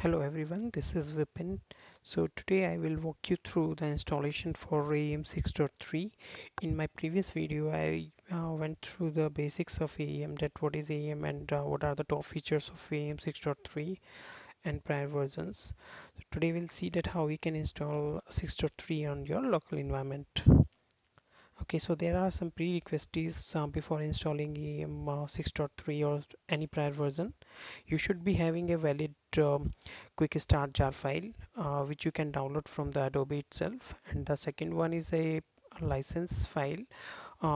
Hello everyone, this is Vipin. So today I will walk you through the installation for AEM 6.3. In my previous video, I went through the basics of AEM, that what is AEM and what are the top features of AEM 6.3 and prior versions. So today we'll see that how we can install 6.3 on your local environment. Okay, so there are some prerequisites before installing AEM 6.3 or any prior version. You should be having a valid quick start jar file which you can download from the Adobe itself, and the second one is a license file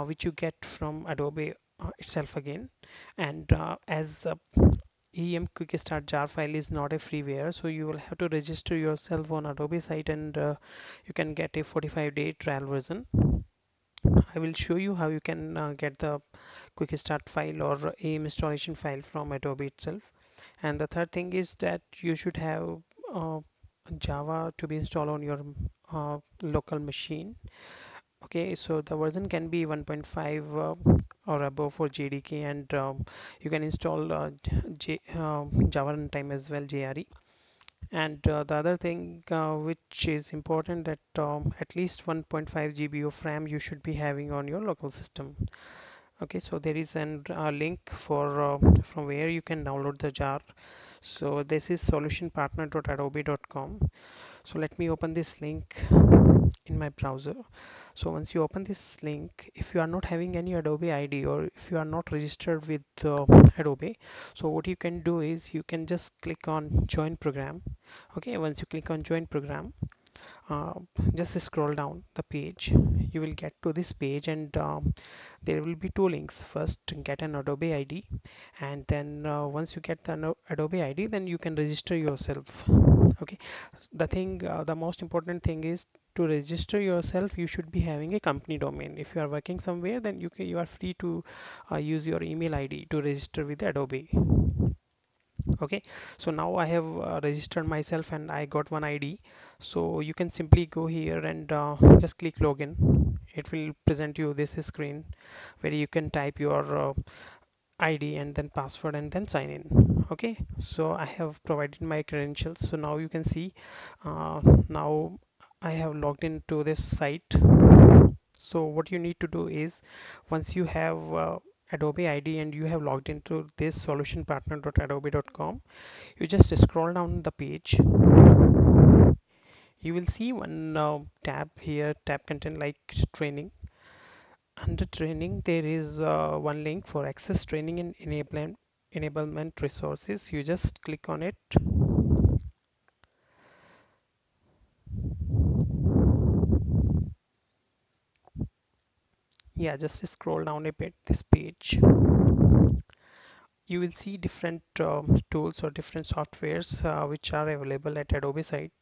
which you get from Adobe itself again. And as EM quick start jar file is not a freeware, so you will have to register yourself on Adobe site, and you can get a 45-day trial version. I will show you how you can get the quick start file or AIM installation file from Adobe itself. And the third thing is that you should have uh, Java to be installed on your local machine. Okay, so the version can be 1.5 or above for JDK, and you can install Java runtime as well, JRE. And the other thing which is important, that at least 1.5 GB of RAM you should be having on your local system. Okay, so there is an link for from where you can download the jar. So this is solutionpartner.adobe.com. So let me open this link in my browser. So once you open this link, if you are not having any Adobe ID or if you are not registered with Adobe, so what you can do is you can just click on join program. Okay, once you click on join program, uh, just scroll down the page, you will get to this page, and there will be two links. First, get an Adobe ID, and then once you get the Adobe ID, then you can register yourself. Okay, the most important thing is to register yourself. You should be having a company domain. If you are working somewhere, then you are free to use your email ID to register with Adobe. Okay, so now I have registered myself and I got one ID. So you can simply go here and just click login. It will present you this screen where you can type your ID and then password and then sign in. Okay, so I have provided my credentials. So now you can see now I have logged into this site. So what you need to do is, once you have Adobe ID and you have logged into this solutionpartner.adobe.com, you just scroll down the page. You will see one tab here, tab content like training. Under training, there is one link for access training and enablement resources. You just click on it. Yeah, just scroll down a bit this page. You will see different tools or different softwares which are available at Adobe site.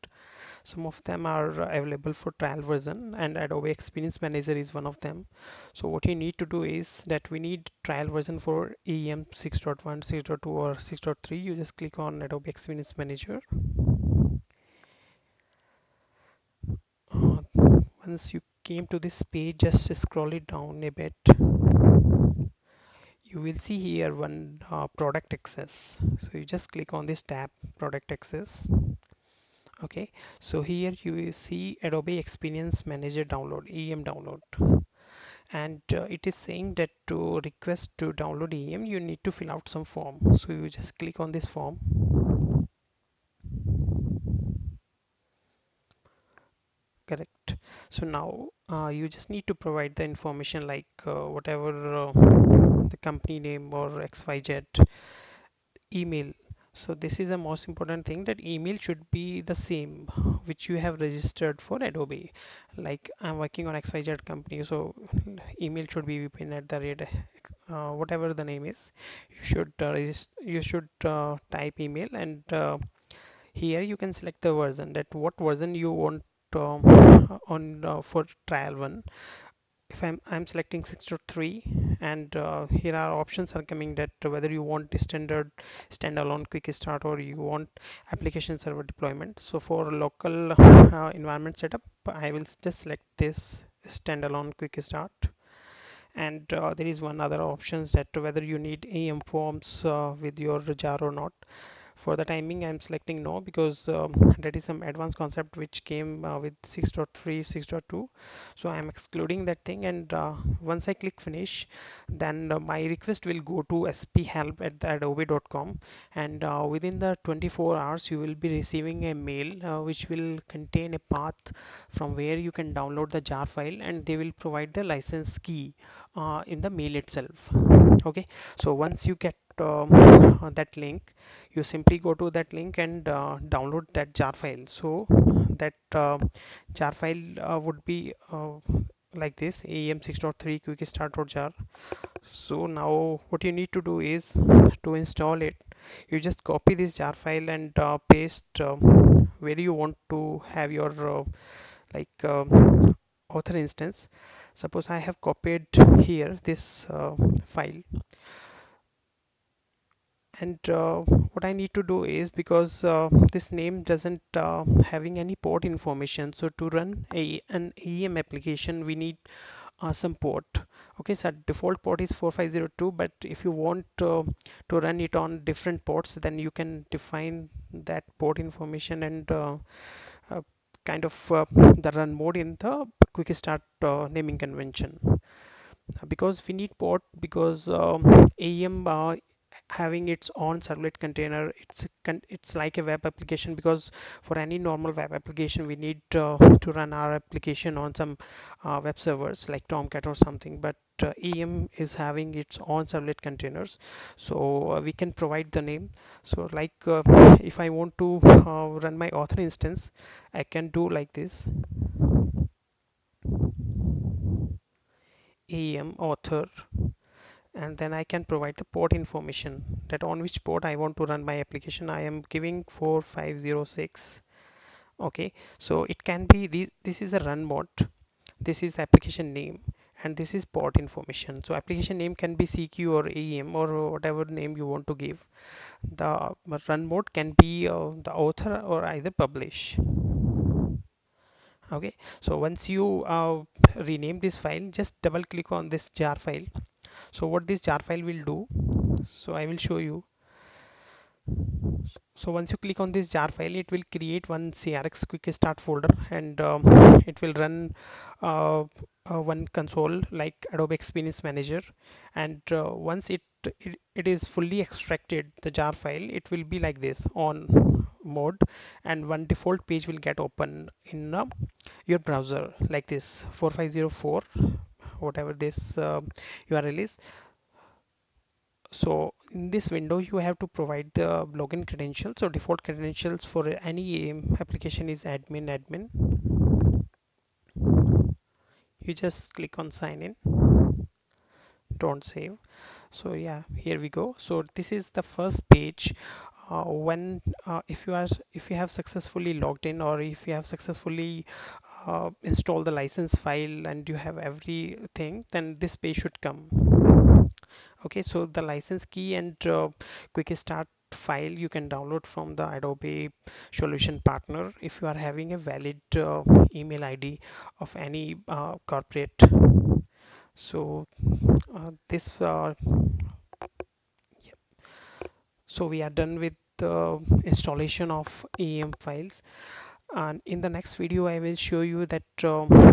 Some of them are available for trial version, and Adobe Experience Manager is one of them. So what you need to do is that we need trial version for AEM 6.1, 6.2 or 6.3. You just click on Adobe Experience Manager. Once you came to this page, just scroll it down a bit. You will see here one product access. So you just click on this tab, product access. Okay, so here you will see Adobe Experience Manager download, AEM download. And it is saying that to request to download AEM, you need to fill out some form. So you just click on this form. Correct. So now you just need to provide the information like whatever the company name or XYZ email. So this is the most important thing, that email should be the same which you have registered for Adobe. Like I'm working on XYZ company, so email should be within at the rate whatever the name is. You should type email, and here you can select the version, that what version you want on for trial one. If I'm selecting 6.3, and here are options are coming, that whether you want the standard standalone quick start or you want application server deployment. So for local environment setup, I will just select this standalone quick start. And there is one other options, that whether you need AEM forms with your jar or not. For the timing, I'm selecting no because that is some advanced concept which came with 6.3, 6.2. So I'm excluding that thing, and once I click finish, then my request will go to sphelp at the adobe.com, and within the 24 hours you will be receiving a mail which will contain a path from where you can download the jar file, and they will provide the license key in the mail itself. Okay, so once you get that link, you simply go to that link and download that jar file. So that jar file would be like this: AEM 6.3 quick start.jar. So now what you need to do is to install it. You just copy this jar file and paste where you want to have your like author instance. Suppose I have copied here this file, and what I need to do is, because this name doesn't having any port information, so to run an AEM application we need some port. Okay, so default port is 4502, but if you want to run it on different ports, then you can define that port information and uh, kind of the run mode in the quick start naming convention. Because we need port, because AEM having its own servlet container, it's like a web application, because for any normal web application we need to run our application on some web servers like Tomcat or something, but AEM is having its own servlet containers, so we can provide the name. So like if I want to run my author instance, I can do like this: AEM author, and then I can provide the port information, that on which port I want to run my application. I am giving 4506. Okay, so it can be this is a run mode, this is the application name, and this is port information. So application name can be CQ or AEM or whatever name you want to give. The run mode can be the author or either publish. Okay, so once you rename this file, just double click on this jar file. So what this jar file will do, so I will show you. So once you click on this jar file, it will create one CRX quick start folder, and it will run uh, one console like Adobe Experience Manager. And once it is fully extracted, the jar file, it will be like this on mode, and one default page will get open in your browser like this 4504, whatever this URL is. So in this window you have to provide the login credentials. So default credentials for any application is admin. You just click on sign in, don't save. So yeah, here we go. So this is the first page when if you have successfully logged in, or if you have successfully installed the license file and you have everything, then this page should come. Okay, so the license key and quick start file you can download from the Adobe Solution Partner if you are having a valid email ID of any corporate. So this so we are done with the installation of AEM files, and in the next video I will show you that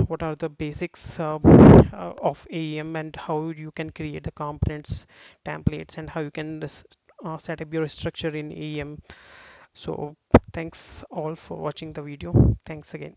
what are the basics of AEM, and how you can create the components, templates, and how you can set up your structure in AEM. So thanks all for watching the video. Thanks again.